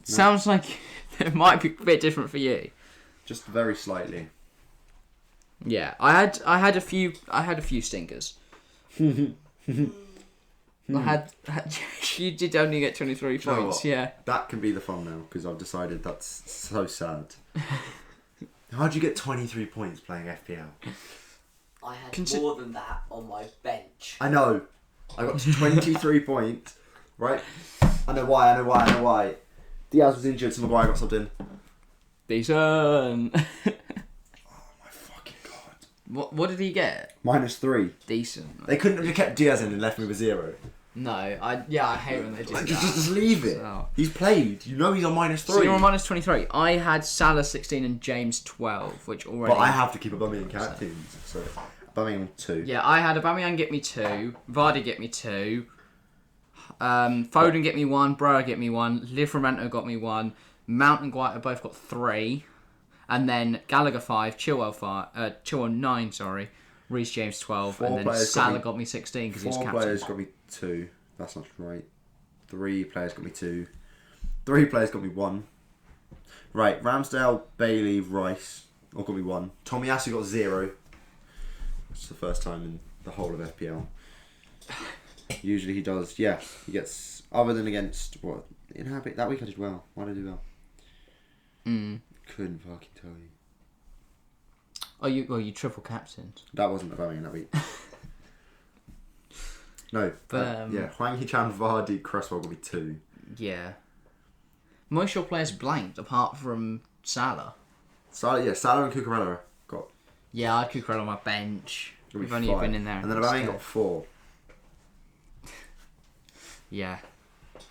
Sounds like it might be a bit different for you. Just very slightly. Yeah, I had a few stinkers. I had you did only get 23 Do you know points. what? Yeah. That can be the fun now because I've decided that's so sad. How'd you get 23 points playing FPL? I had more than that on my bench. I know. I got 23 points. Right? I know why. Diaz was injured, so Maguire got subbed in. Decent. Oh my fucking god. What did he get? -3. Decent. They couldn't have just kept Diaz in and left me with 0. No, I hate when they do Like, that. just leave it. So- He's played. You know he's on -3. So you're on -23. I had Salah 16 and James 12, which already. But I have to keep Aubameyang captains. So Aubameyang 2. Yeah, I had Aubameyang get me 2, Vardy get me 2, Foden get me 1, Brower get me 1, Livramento got me 1, Mount and Guaita both got 3, and then Gallagher 5, Chilwell 9, sorry, Reece James 12, Four and then players Salah got got me 16 because he's 4 captain. players got me 2. That's not right. 3 players got me 2. 3 players got me 1. Right, Ramsdale, Bailey, Rice all got me 1. Tomiyasu got 0. It's the first time in the whole of FPL. Usually he does, yeah, he gets, other than against, what, Inhabit, that week I did well. Why did I do well? Couldn't fucking tell you. Oh, you triple captained. That wasn't Aubameyang that week. No, But, yeah, Hwang Hee-chan, Vardy, Cresswell got me 2. Yeah. Most of your players blanked, apart from Salah. Salah and Cucurella got. Yeah, I had Cucurella on my bench. We've only 5. been in there. And then Aubameyang got 4. Yeah.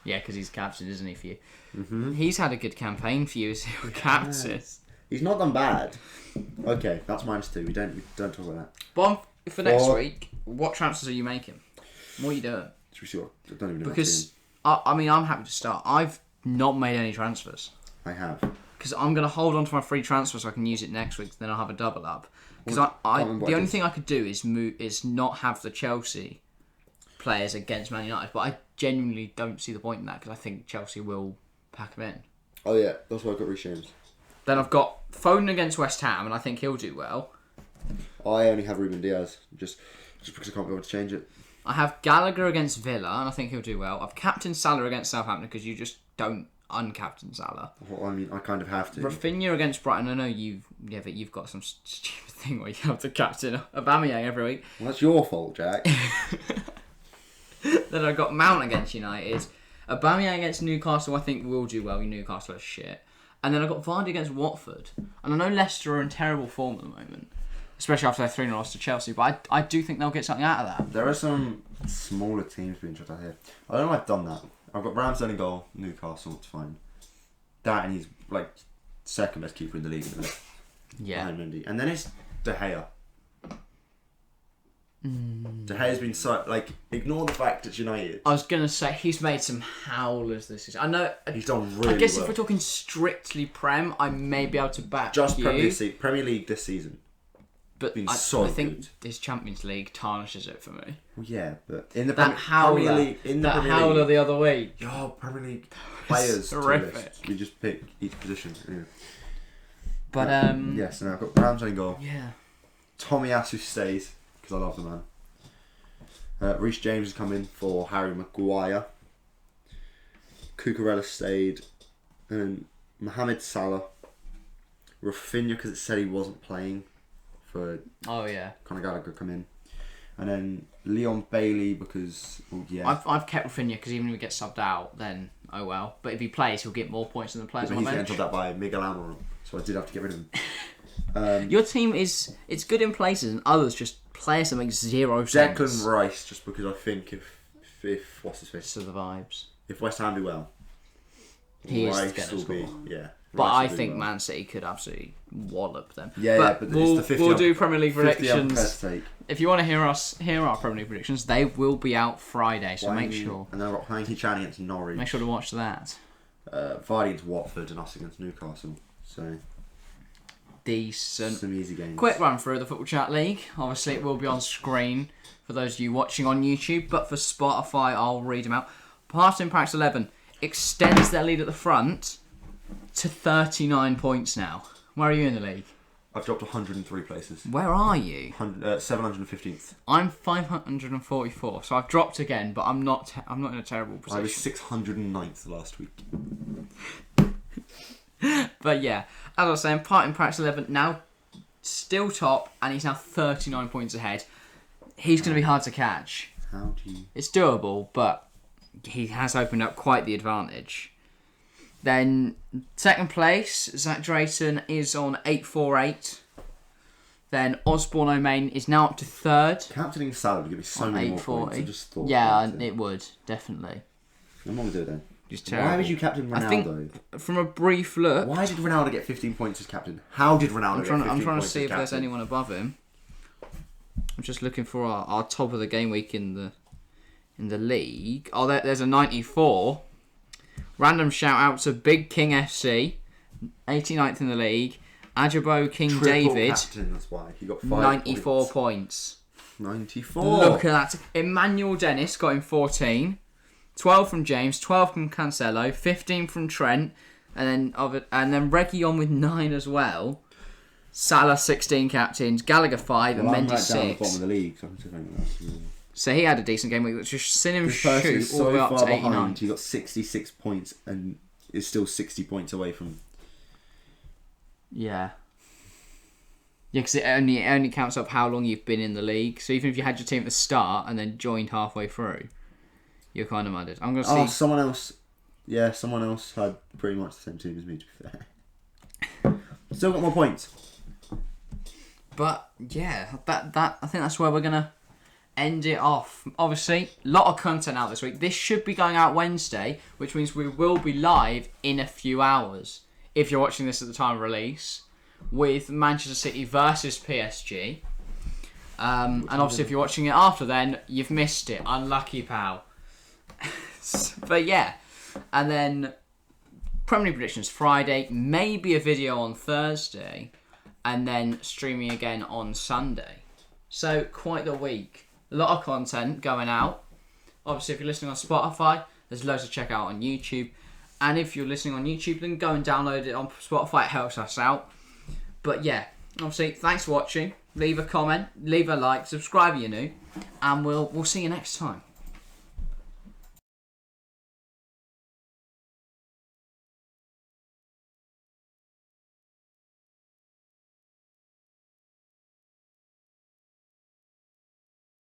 Yeah, because he's captain, isn't he, for you? Mm-hmm. He's had a good campaign for you as your captain. He's not done bad. Okay, that's -2. We don't talk about that. But for next week, what transfers are you making? What are you doing? Should we see what? I don't even know. Because I mean, I'm happy to start. I've not made any transfers. I have. Because I'm going to hold on to my free transfer so I can use it next week. Then I'll have a double up. Because the only thing I could do is not have the Chelsea players against Man United. But I genuinely don't see the point in that because I think Chelsea will pack them in. Oh yeah, that's why I got Reece James. Then I've got Foden against West Ham, and I think he'll do well. I only have Ruben Diaz just because I can't be able to change it. I have Gallagher against Villa, and I think he'll do well. I've captained Salah against Southampton because you just don't uncaptain Salah. Well, I mean, I kind of have to. Rafinha against Brighton. I know but you've got some stupid thing where you have to captain Aubameyang every week. Well, that's your fault, Jack. Then I've got Mount against United. Aubameyang against Newcastle, I think will do well. Newcastle are shit. And then I've got Vardy against Watford. And I know Leicester are in terrible form at the moment, especially after their 3-0 loss to Chelsea. But I do think they'll get something out of that. There are some smaller teams being tried out here. I don't know if I've done that. I've got Ramsdale in goal, Newcastle, it's fine. That and he's like second best keeper in the league. Yeah. Mendy. And then it's De Gea. De Gea's been so ignore the fact it's United. I was gonna say he's made some howlers this season. I know he's done really. I guess well. if we're talking strictly Prem, I may be able to back just you. Premier League this season. But been I good. think this Champions League tarnishes it for me. Well, yeah, but in the Premier League, howler the other week. Yo, Premier League players. Horrific. We just pick each position. Anyway. But yes, and I've got Ramsdale in goal. Yeah. Tomiyasu stays because I love the man. Reece James has come in for Harry Maguire. Cucurella stayed. And Mohamed Salah. Rafinha because it said he wasn't playing for Conor Gallagher come in. And then Leon Bailey because, I've kept Rafinha because even if he gets subbed out, then oh well. But if he plays, he'll get more points than the players on the bench. He's getting subbed out by Miguel Almiron, so I did have to get rid of him. Your team it's good in places and others just players that make zero sense. Declan Rice, just because I think if what's his face? So the vibes. If West Ham do well, Rice will be yeah. But I think Man City could absolutely wallop them. Yeah, but we'll, it's the 50 we'll do Premier League 50 predictions. If you want to hear our Premier League predictions, they will be out Friday, so make sure. And then I've got Hanky Chan against Norwich. Make sure to watch that. Vardy against Watford and us against Newcastle. So decent. Some easy games. Quick run through the Football Chat League. Obviously, it will be on screen for those of you watching on YouTube, but for Spotify, I'll read them out. Party Impact 11 extends their lead at the front to 39 points now. Where are you in the league? I've dropped 103 places. Where are you? 715th. I'm 544, so I've dropped again, but I'm not in a terrible position. I was 609th last week. But yeah, as I was saying, Parting Practice 11 now still top, and he's now 39 points ahead. He's going to be hard to catch. How do you... It's doable, but he has opened up quite the advantage. Then, second place, Zach Drayton is on 848. Then Osborne O'Main is now up to third. Captaining Salah would give me so many more points. I just thought it would, definitely. I'm not going to do it then. Just terrible. Why would you captain Ronaldo? I think, from a brief look... Why did Ronaldo get 15 points as captain? How did Ronaldo get 15 points as captain? I'm trying to see if there's anyone above him. I'm just looking for our top of the game week in the league. Oh, there's a 94. Random shout out to Big King FC, 89th in the league. Ajabo King Triple David, captain, that's why. He got 5 94 points. 94. Look at that. Emmanuel Dennis got him 14. 12 from James, 12 from Cancelo, 15 from Trent, and then Reggie on with 9 as well. Salah 16 captains, Gallagher 5, and Mendy 6. Down the bottom of the league. So he had a decent game week. Let's just seen him shoot all the way up to 89. He got 66 points and is still 60 points away from... Yeah. Yeah, because it only counts up how long you've been in the league. So even if you had your team at the start and then joined halfway through, you're kind of muddied. I'm going to see... Oh, someone else Yeah, someone else had pretty much the same team as me, to be fair. Still got more points. But yeah, that I think that's where we're gonna end it off. Obviously, a lot of content out this week. This should be going out Wednesday, which means we will be live in a few hours. If you're watching this at the time of release, with Manchester City versus PSG. And obviously, if you're watching it after then, you've missed it. Unlucky, pal. But yeah, and then Premier League predictions Friday, maybe a video on Thursday, and then streaming again on Sunday. So quite the week. A lot of content going out. Obviously, if you're listening on Spotify, there's loads to check out on YouTube. And if you're listening on YouTube, then go and download it on Spotify. It helps us out. But yeah, obviously, thanks for watching. Leave a comment, leave a like, subscribe if you're new, and we'll see you next time.